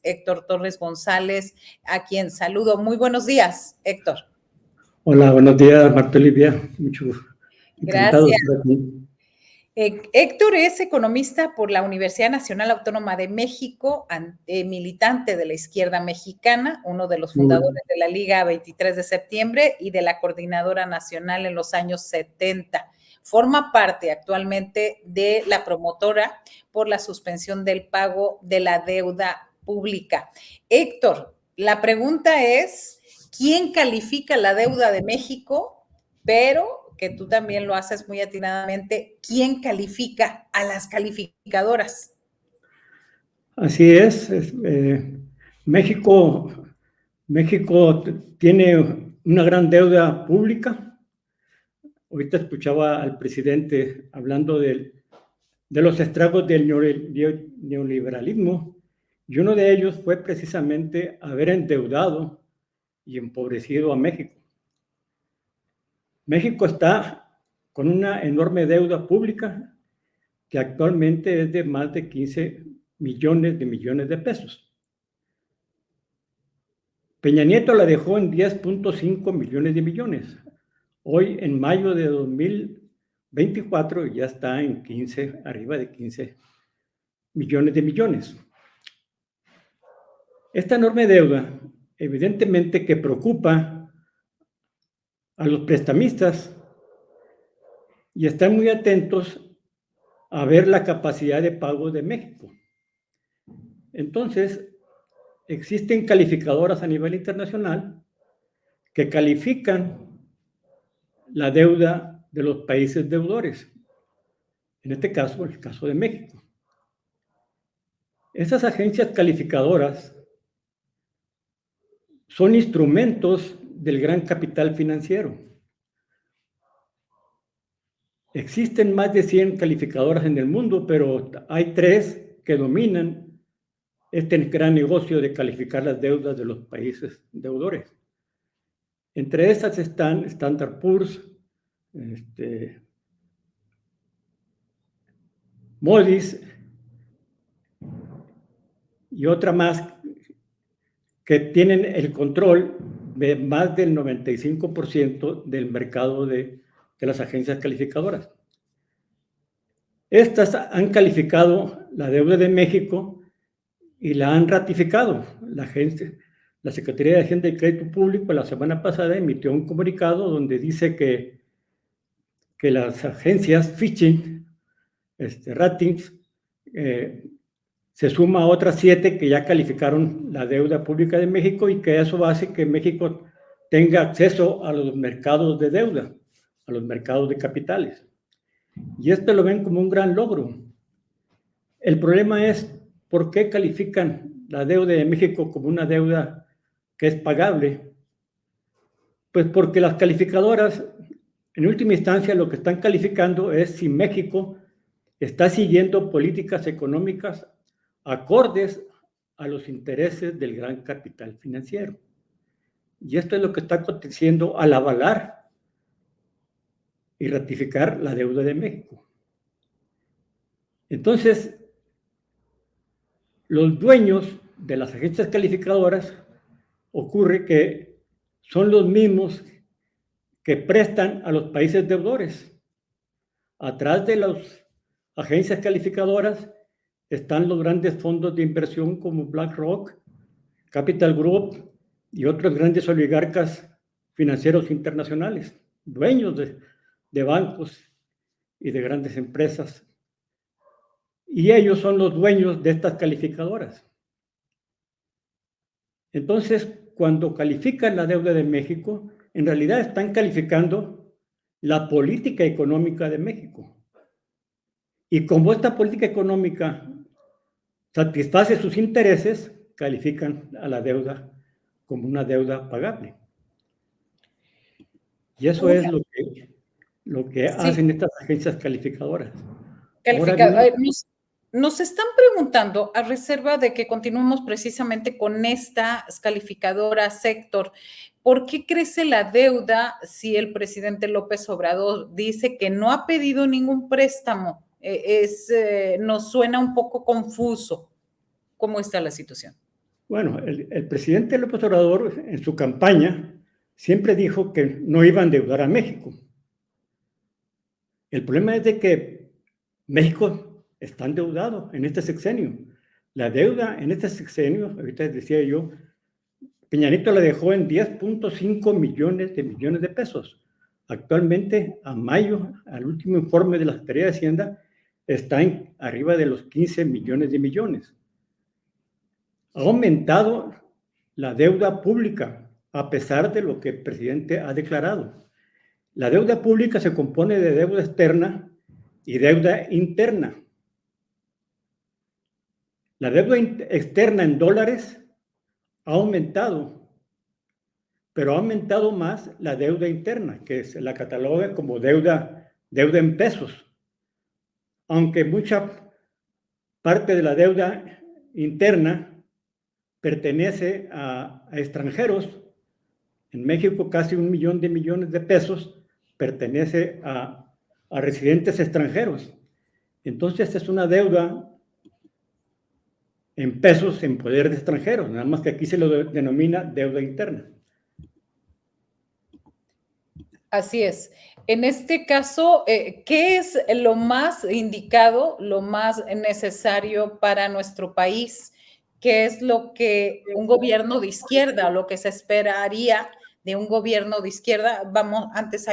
Héctor Torres González, a quien saludo. Muy buenos días, Héctor. Hola, buenos días, Marta Olivia. Mucho encantado de Gracias. estar aquí. Héctor es economista por la Universidad Nacional Autónoma de México, militante de la izquierda mexicana, uno de los fundadores de la Liga 23 de septiembre y de la Coordinadora Nacional en los años 70. Forma parte actualmente de la promotora por la suspensión del pago de la deuda pública. Héctor, la pregunta es, ¿quién califica la deuda de México? Pero que tú también lo haces muy atinadamente, ¿quién califica a las calificadoras? Así es. México tiene una gran deuda pública. Ahorita escuchaba al presidente hablando de los estragos del neoliberalismo, y uno de ellos fue precisamente haber endeudado y empobrecido a México. México está con una enorme deuda pública que actualmente es de más de 15 millones de pesos. Peña Nieto la dejó en 10.5 millones de millones. Hoy, en mayo de 2024, ya está en arriba de 15 millones de millones. Esta enorme deuda, evidentemente que preocupa a los prestamistas y están muy atentos a ver la capacidad de pago de México. Entonces, existen calificadoras a nivel internacional que califican la deuda de los países deudores. En este caso, el caso de México. Esas agencias calificadoras son instrumentos del gran capital financiero. Existen más de 100 calificadoras en el mundo, pero hay 3 que dominan este gran negocio de calificar las deudas de los países deudores. Entre esas están Standard Poor's, Moody's y otra más que tienen el control de más del 95% del mercado de las agencias calificadoras. Estas han calificado la deuda de México y la han ratificado. La Secretaría de Hacienda y Crédito Público la semana pasada emitió un comunicado donde dice que las agencias Fitch Ratings se suma a otras 7 que ya calificaron la deuda pública de México y que eso hace que México tenga acceso a los mercados de deuda, a los mercados de capitales. Y esto lo ven como un gran logro. El problema es por qué califican la deuda de México como una deuda que es pagable. Pues porque las calificadoras, en última instancia, lo que están calificando es si México está siguiendo políticas económicas acordes a los intereses del gran capital financiero. Y esto es lo que está aconteciendo al avalar y ratificar la deuda de México. Entonces, los dueños de las agencias calificadoras ocurre que son los mismos que prestan a los países deudores. Atrás de las agencias calificadoras están los grandes fondos de inversión como BlackRock, Capital Group y otros grandes oligarcas financieros internacionales, dueños de bancos y de grandes empresas. Y ellos son los dueños de estas calificadoras. Entonces, cuando califican la deuda de México, en realidad están calificando la política económica de México. Y como esta política económica satisface sus intereses, califican a la deuda como una deuda pagable. Y eso es lo que hacen estas agencias calificadoras. Nos están preguntando, a reserva de que continuemos precisamente con estas calificadoras, Héctor, ¿por qué crece la deuda si el presidente López Obrador dice que no ha pedido ningún préstamo? Nos suena un poco confuso. ¿Cómo está la situación? Bueno, el presidente López Obrador en su campaña siempre dijo que no iba a endeudar a México. El problema es de que México está endeudado en este sexenio. La deuda en este sexenio, ahorita decía yo, Peña Nieto la dejó en 10.5 millones de pesos. Actualmente, a mayo, al último informe de la Secretaría de Hacienda, está arriba de los 15 millones. Ha aumentado la deuda pública, a pesar de lo que el presidente ha declarado. La deuda pública se compone de deuda externa y deuda interna. La deuda externa en dólares ha aumentado, pero ha aumentado más la deuda interna, que se la cataloga como deuda en pesos. Aunque mucha parte de la deuda interna pertenece a extranjeros, en México casi 1 millón de millones de pesos pertenece a residentes extranjeros. Entonces es una deuda en pesos en poder de extranjeros, nada más que aquí se lo denomina deuda interna. Así es. En este caso, ¿qué es lo más indicado, lo más necesario para nuestro país? ¿Qué es lo que un gobierno de izquierda, lo que se esperaría de un gobierno de izquierda? Vamos, antes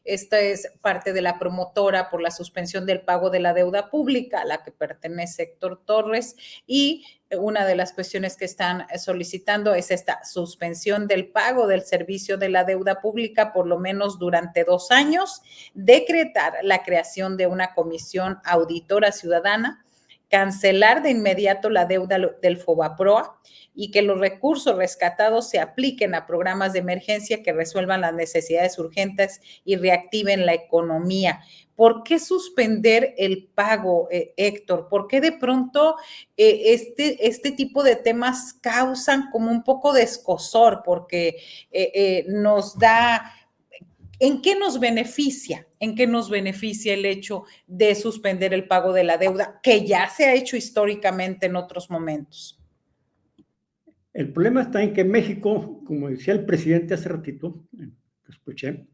esta es parte de la promotora por la suspensión del pago de la deuda pública, a la que pertenece Héctor Torres, y una de las cuestiones que están solicitando es esta suspensión del pago del servicio de la deuda pública por lo menos durante 2 años, decretar la creación de una comisión auditora ciudadana, cancelar de inmediato la deuda del FOBAPROA y que los recursos rescatados se apliquen a programas de emergencia que resuelvan las necesidades urgentes y reactiven la economía. ¿Por qué suspender el pago, Héctor? ¿Por qué de pronto este tipo de temas causan como un poco de escozor? Porque nos da... ¿En qué nos beneficia? ¿En qué nos beneficia el hecho de suspender el pago de la deuda, que ya se ha hecho históricamente en otros momentos? El problema está en que México, como decía el presidente hace ratito, escuché,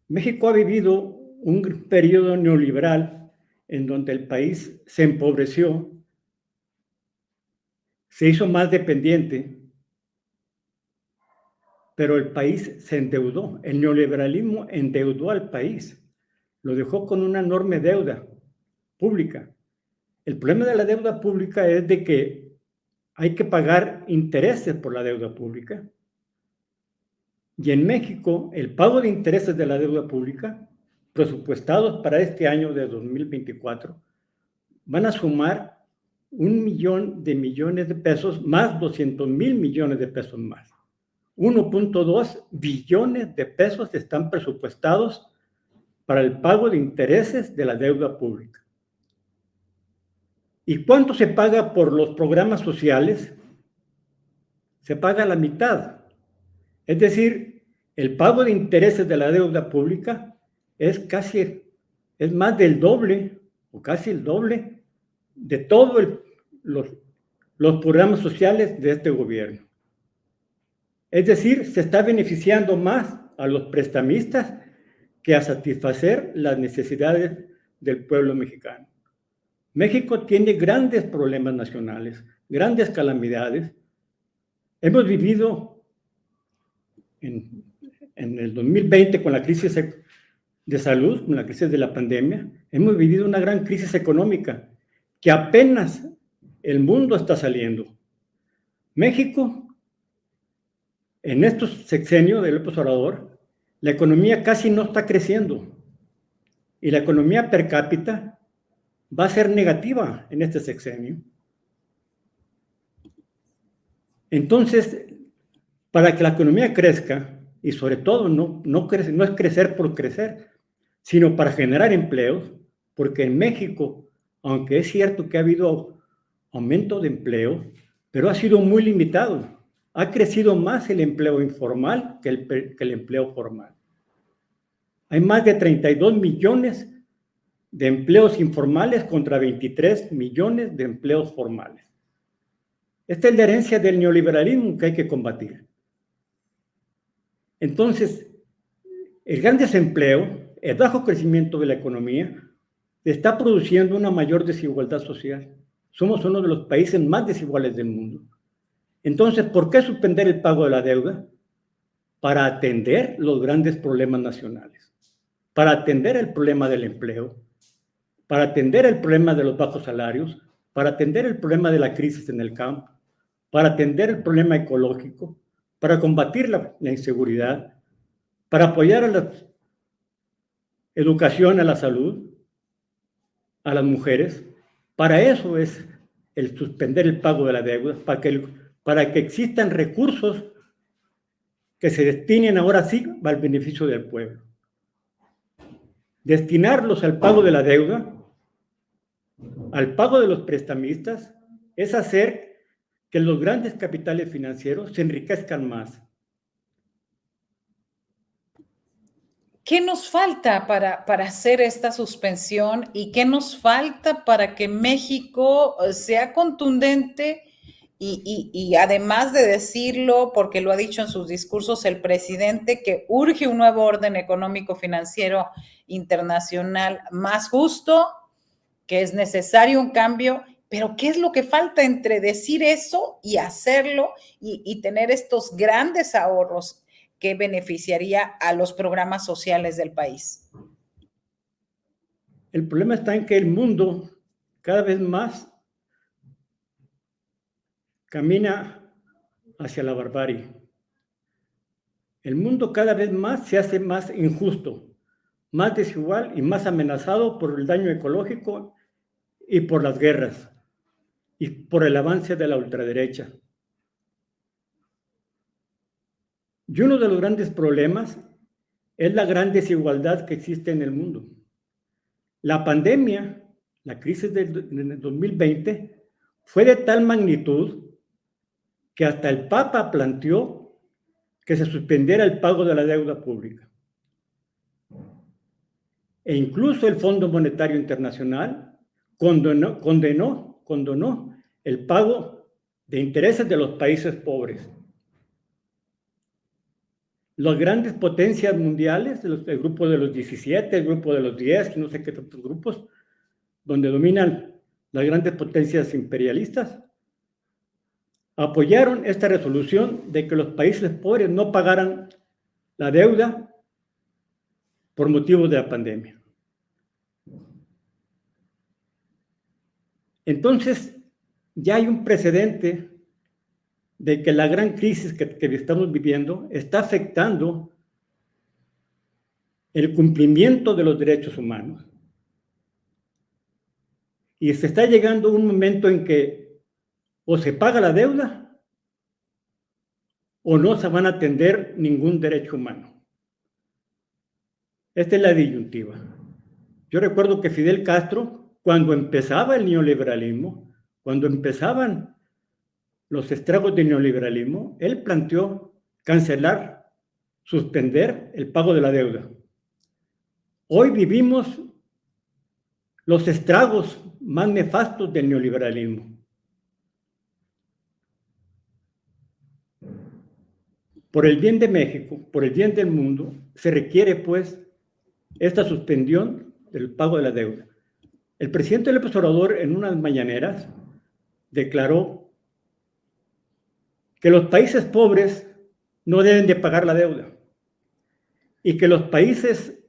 México ha vivido un periodo neoliberal en donde el país se empobreció, se hizo más dependiente, pero el país se endeudó. El neoliberalismo endeudó al país, lo dejó con una enorme deuda pública. El problema de la deuda pública es de que hay que pagar intereses por la deuda pública. Y en México, el pago de intereses de la deuda pública, presupuestados para este año de 2024, van a sumar 1 millón de millones de pesos más 200 mil millones de pesos más. 1.2 billones de pesos están presupuestados para el pago de intereses de la deuda pública. ¿Y cuánto se paga por los programas sociales? Se paga la mitad. Es decir, el pago de intereses de la deuda pública es más del doble, o casi el doble, de todos los programas sociales de este gobierno. Es decir, se está beneficiando más a los prestamistas que a satisfacer las necesidades del pueblo mexicano. México tiene grandes problemas nacionales, grandes calamidades. Hemos vivido en el 2020 con la crisis de salud, con la crisis de la pandemia, hemos vivido una gran crisis económica que apenas el mundo está saliendo. México, en estos sexenios de López Obrador, la economía casi no está creciendo y la economía per cápita va a ser negativa en este sexenio. Entonces, para que la economía crezca, y sobre todo no es crecer por crecer, sino para generar empleos, porque en México, aunque es cierto que ha habido aumento de empleo, pero ha sido muy limitado. Ha crecido más el empleo informal que el empleo formal. Hay más de 32 millones de empleos informales contra 23 millones de empleos formales. Esta es la herencia del neoliberalismo que hay que combatir. Entonces, el gran desempleo, el bajo crecimiento de la economía, está produciendo una mayor desigualdad social. Somos uno de los países más desiguales del mundo. Entonces, ¿por qué suspender el pago de la deuda? Para atender los grandes problemas nacionales, para atender el problema del empleo, para atender el problema de los bajos salarios, para atender el problema de la crisis en el campo, para atender el problema ecológico, para combatir la inseguridad, para apoyar a la educación, a la salud, a las mujeres. Para eso es el suspender el pago de la deuda, para que existan recursos que se destinen ahora sí al beneficio del pueblo. Destinarlos al pago de la deuda, al pago de los prestamistas, es hacer que los grandes capitales financieros se enriquezcan más. ¿Qué nos falta para hacer esta suspensión y qué nos falta para que México sea contundente y además de decirlo, porque lo ha dicho en sus discursos el presidente, que urge un nuevo orden económico financiero internacional más justo, que es necesario un cambio, pero ¿qué es lo que falta entre decir eso y hacerlo y tener estos grandes ahorros que beneficiaría a los programas sociales del país? El problema está en que el mundo cada vez más camina hacia la barbarie. El mundo cada vez más se hace más injusto, más desigual y más amenazado por el daño ecológico y por las guerras y por el avance de la ultraderecha. Y uno de los grandes problemas es la gran desigualdad que existe en el mundo. La pandemia, la crisis del 2020, fue de tal magnitud que hasta el Papa planteó que se suspendiera el pago de la deuda pública. E incluso el Fondo Monetario Internacional condonó el pago de intereses de los países pobres. Las grandes potencias mundiales, el grupo de los 17, el grupo de los 10, no sé qué tantos grupos, donde dominan las grandes potencias imperialistas, apoyaron esta resolución de que los países pobres no pagaran la deuda por motivos de la pandemia. Entonces, ya hay un precedente de que la gran crisis que estamos viviendo está afectando el cumplimiento de los derechos humanos. Y se está llegando a un momento en que o se paga la deuda o no se van a atender ningún derecho humano. Esta es la disyuntiva. Yo recuerdo que Fidel Castro, cuando empezaba el neoliberalismo, cuando empezaban los estragos del neoliberalismo, él planteó cancelar, suspender el pago de la deuda. Hoy vivimos los estragos más nefastos del neoliberalismo. Por el bien de México, por el bien del mundo, se requiere, pues, esta suspensión del pago de la deuda. El presidente López Obrador, en unas mañaneras, declaró que los países pobres no deben de pagar la deuda y que los países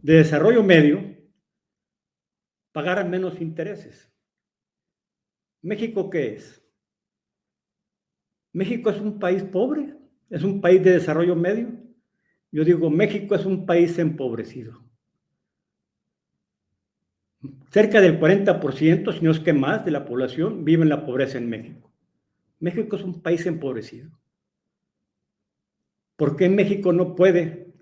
de desarrollo medio pagaran menos intereses. ¿México qué es? ¿México es un país pobre? ¿Es un país de desarrollo medio? Yo digo, México es un país empobrecido. Cerca del 40%, si no es que más, de la población vive en la pobreza en México. México es un país empobrecido. ¿Por qué México no puede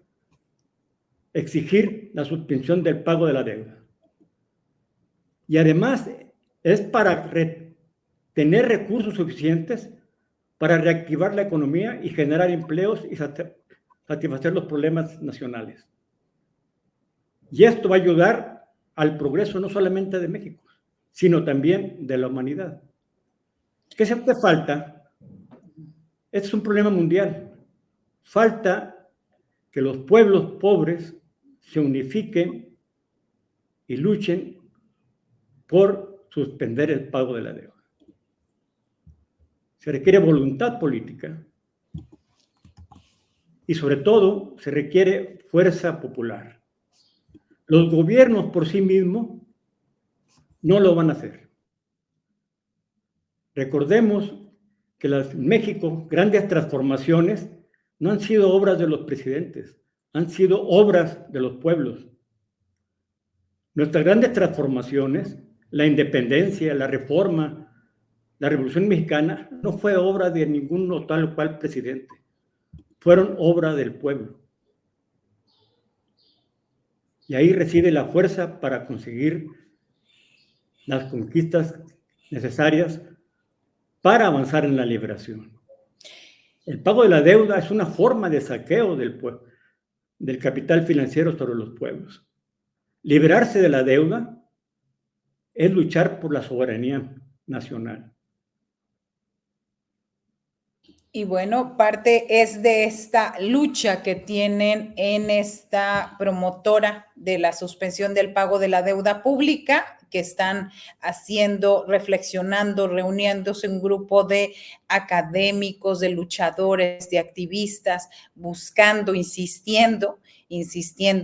exigir la suspensión del pago de la deuda? Y además es para tener recursos suficientes para reactivar la economía y generar empleos y satisfacer los problemas nacionales. Y esto va a ayudar al progreso no solamente de México, sino también de la humanidad. ¿Qué se hace falta? Este es un problema mundial. Falta que los pueblos pobres se unifiquen y luchen por suspender el pago de la deuda. Se requiere voluntad política y sobre todo se requiere fuerza popular. Los gobiernos por sí mismos no lo van a hacer. Recordemos que en México grandes transformaciones no han sido obras de los presidentes, han sido obras de los pueblos. Nuestras grandes transformaciones, la independencia, la reforma, la Revolución Mexicana, no fue obra de ningún tal o cual presidente, fueron obra del pueblo. Y ahí reside la fuerza para conseguir las conquistas necesarias para avanzar en la liberación. El pago de la deuda es una forma de saqueo del capital financiero sobre los pueblos. Liberarse de la deuda es luchar por la soberanía nacional. Y bueno, parte es de esta lucha que tienen en esta promotora de la suspensión del pago de la deuda pública, que están haciendo, reflexionando, reuniéndose un grupo de académicos, de luchadores, de activistas, buscando, insistiendo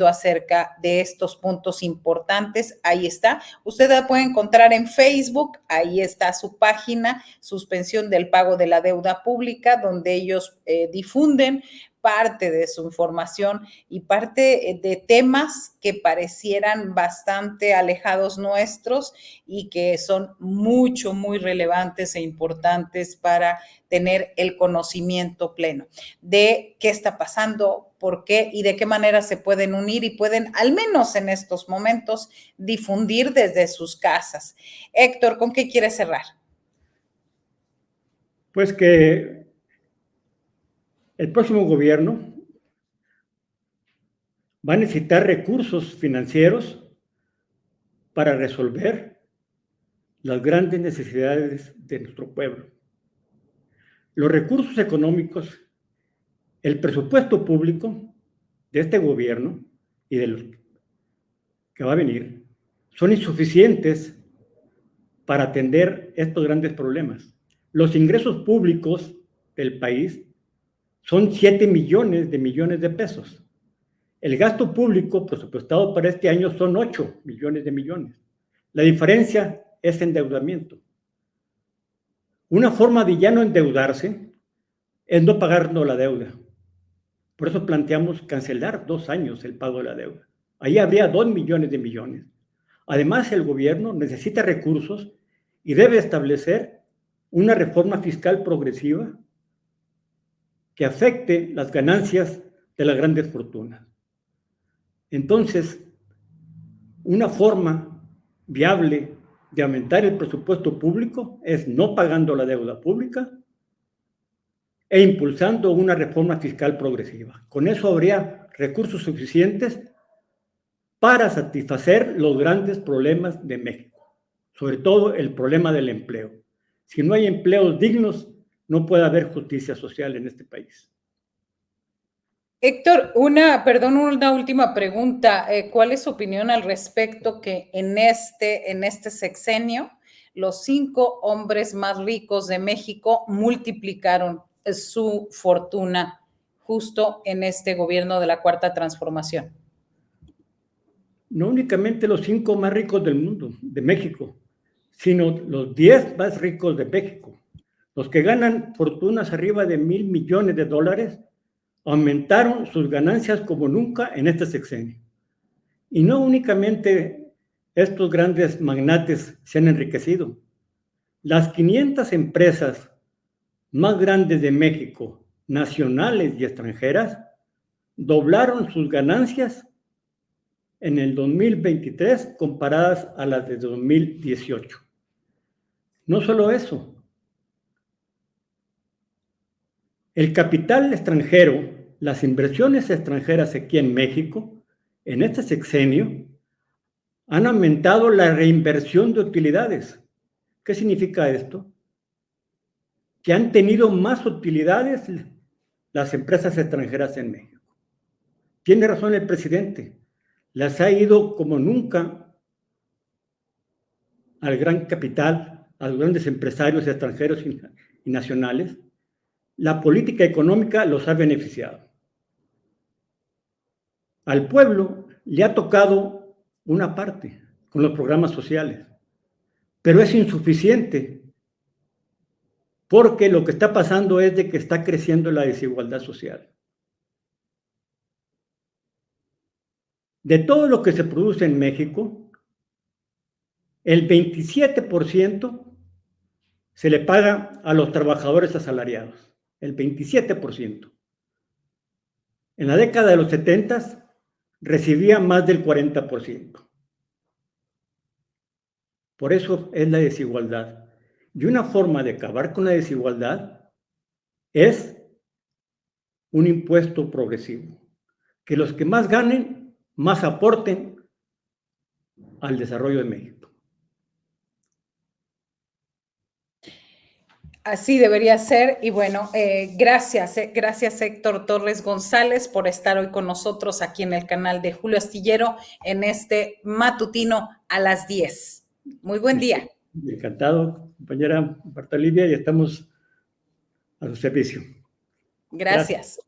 acerca de estos puntos importantes. Ahí está. Usted la puede encontrar en Facebook. Ahí está su página, suspensión del pago de la deuda pública, donde ellos difunden parte de su información y parte de temas que parecieran bastante alejados nuestros y que son muy relevantes e importantes para tener el conocimiento pleno de qué está pasando, por qué y de qué manera se pueden unir y pueden, al menos en estos momentos, difundir desde sus casas. Héctor, ¿con qué quieres cerrar? Pues que el próximo gobierno va a necesitar recursos financieros para resolver las grandes necesidades de nuestro pueblo. Los recursos económicos, el presupuesto público de este gobierno y de los que va a venir, son insuficientes para atender estos grandes problemas. Los ingresos públicos del país son 7 millones de pesos. El gasto público presupuestado para este año son 8 millones de millones. La diferencia es endeudamiento. Una forma de ya no endeudarse es no pagarnos la deuda. Por eso planteamos cancelar 2 años el pago de la deuda. Ahí habría 2 millones de millones. Además, el gobierno necesita recursos y debe establecer una reforma fiscal progresiva que afecte las ganancias de las grandes fortunas. Entonces, una forma viable de aumentar el presupuesto público es no pagando la deuda pública e impulsando una reforma fiscal progresiva. Con eso habría recursos suficientes para satisfacer los grandes problemas de México, sobre todo el problema del empleo. Si no hay empleos dignos, no puede haber justicia social en este país. Héctor, una última pregunta. ¿Cuál es su opinión al respecto que en este sexenio los 5 hombres más ricos de México multiplicaron su fortuna justo en este gobierno de la Cuarta Transformación? No únicamente los 5 más ricos del mundo, de México, sino los 10 más ricos de México. Los que ganan fortunas arriba de $1,000 millones aumentaron sus ganancias como nunca en este sexenio. Y no únicamente estos grandes magnates se han enriquecido. Las 500 empresas más grandes de México, nacionales y extranjeras, doblaron sus ganancias en el 2023 comparadas a las de 2018. No solo eso. El capital extranjero, las inversiones extranjeras aquí en México, en este sexenio, han aumentado la reinversión de utilidades. ¿Qué significa esto? que han tenido más utilidades las empresas extranjeras en México. Tiene razón el presidente, las ha ido como nunca al gran capital, a los grandes empresarios extranjeros y nacionales. La política económica los ha beneficiado. Al pueblo le ha tocado una parte con los programas sociales, pero es insuficiente porque lo que está pasando es de que está creciendo la desigualdad social. De todo lo que se produce en México, el 27% se le paga a los trabajadores asalariados, el 27%. En la década de los 70 recibía más del 40%. Por eso es la desigualdad. Y una forma de acabar con la desigualdad es un impuesto progresivo. Que los que más ganen, más aporten al desarrollo de México. Así debería ser. Y bueno, gracias Héctor Torres González por estar hoy con nosotros aquí en el canal de Julio Astillero en este matutino a las 10. Muy buen día. Encantado, compañera Marta Livia, y estamos a su servicio. Gracias.